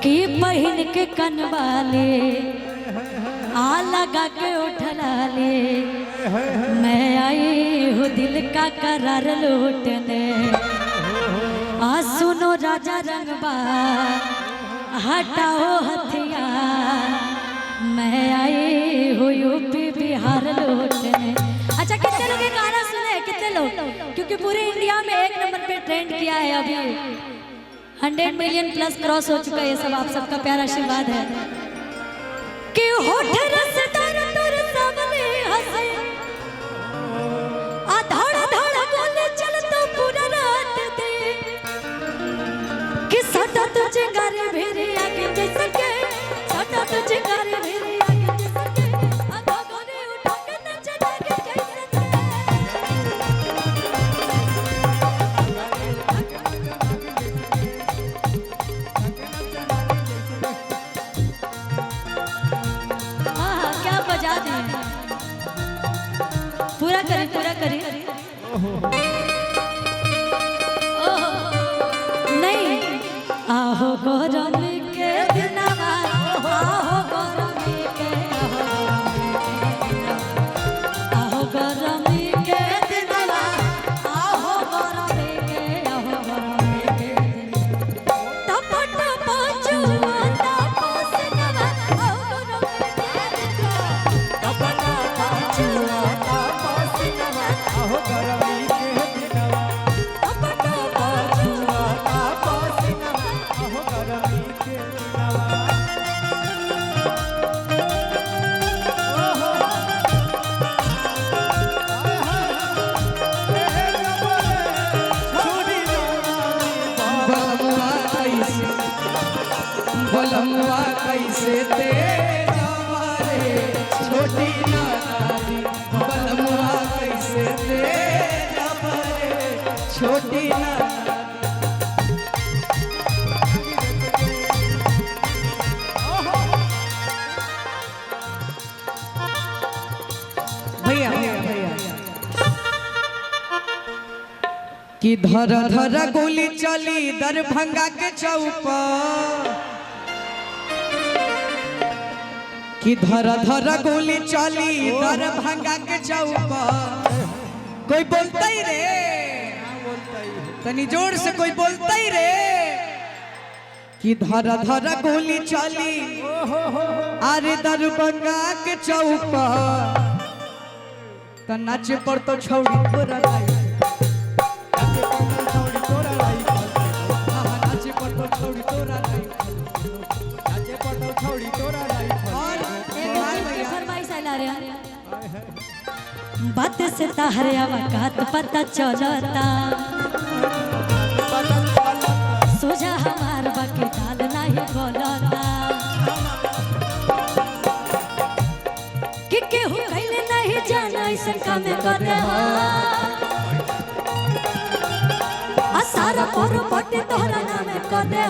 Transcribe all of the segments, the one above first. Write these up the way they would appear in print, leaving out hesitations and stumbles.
कि पहन के कनवाले आ लगा के उठला ले मैं आई हूँ दिल का करार लूटने। आ सुनो राजा रंगबा हटाओ हथियार मैं आई हूँ यूपी बिहार लूटने। अच्छा कितने लोग ये गाना सुने कितने लोग, क्योंकि पूरे इंडिया में 1 नंबर पे ट्रेंड किया है, अभी 100 मिलियन प्लस क्रॉस हो चुका है। ये सब आप सबका प्यारा आशीर्वाद है कि होठ रसदार तोर सामने हंसे आ धड़ धड़ गोले चलता पूरा रात दे कि सदा तुझे गारे भेरे आगे जैसे के सदा तुझे गारे भेरे आगे जैसे के आ गोरे उठा के नच जागे कैसे पूरा करें पूरा करें। नहीं आहो गौरव के दिनवा आहो गौरव के आहो गौरव के दिनवा आहो गौरव के टपट पचुआ तपसनवा आहो गौरव के टपट पचुआ बलमुआ कैसे तेरा रे छोटी नानी बलमुआ कैसे तेरा रे छोटी नानी। भैया भैया कि धर धर गोली चली दरभंगा के चौपा कि धर धर गोली चली दरभंगा के चौपा कोई बोलता ही रे तनी जोर से कोई बोलता ही रे कि धर धर गोली चली अरे दरभंगा के चौपा त नाचे पर तो छौड़ी तोरा लाई नाचे पर तो छौड़ी तोरा लाई नाचे पर तो छौड़ी तोरा लाई। बात से तहरे अवकात पता चलता सोजा हमार बाकी दाल नहीं बोलता कि केहू कहले नहीं जाना ऐसा काम करे आ सारा पर पट्टी तोहरा नाम करे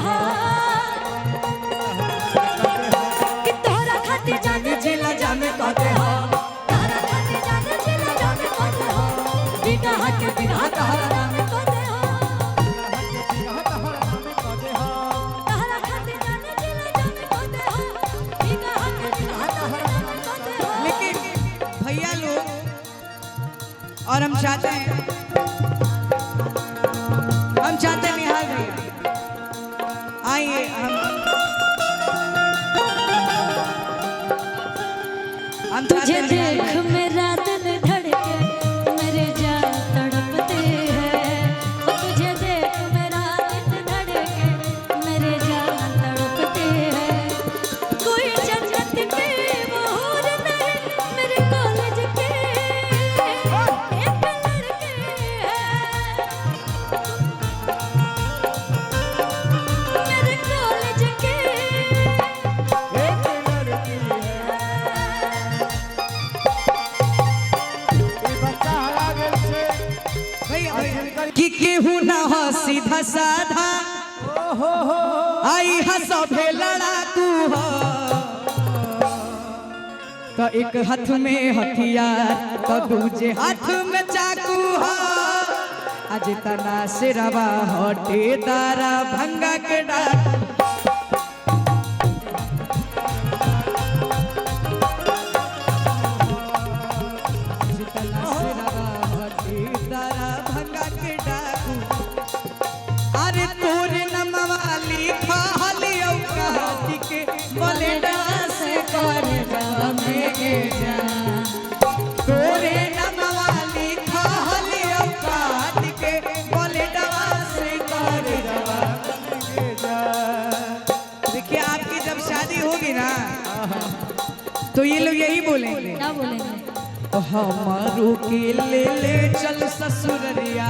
कि तोहरा खातिर जाने जिला जाने करे तोहरा खातिर जाने जिला जाने करे बिगहा के बिगहा तोहरा नाम करे तोहरा खातिर जाने जिला जाने करे बिगहा के बिगहा तोहरा नाम करे। लेकिन भैया लोग और हम चाहते हैं निहाल भैया आइए हम तुझे देख मेरा दिल धड़के मेरे जान तड़पते हैं तुझे देख मेरा दिल धड़के मेरे जान तड़पते हैं कोई जन्नत के मोहर नहीं मेरे कॉलेज के एक लड़के हैं मेरे कॉलेज के कि केहू ना हो सीधा साधा आई हसभे लड़ाकू हो तो एक हाथ में हथियार तो दूजे हाथ में चाकू हो आज तना सिरवा हटे तारा भंगा के डाक पूरे नमवाली खाली औकात के बलेडा से कर जवा में जा पूरे नमवाली खाली औकात के बलेडा से कर जवा में जा। देखिए आपकी जब शादी होगी ना तो ये लोग यही बोलेंगे, क्या बोलेंगे? हमारू के ले ले चल ससुररिया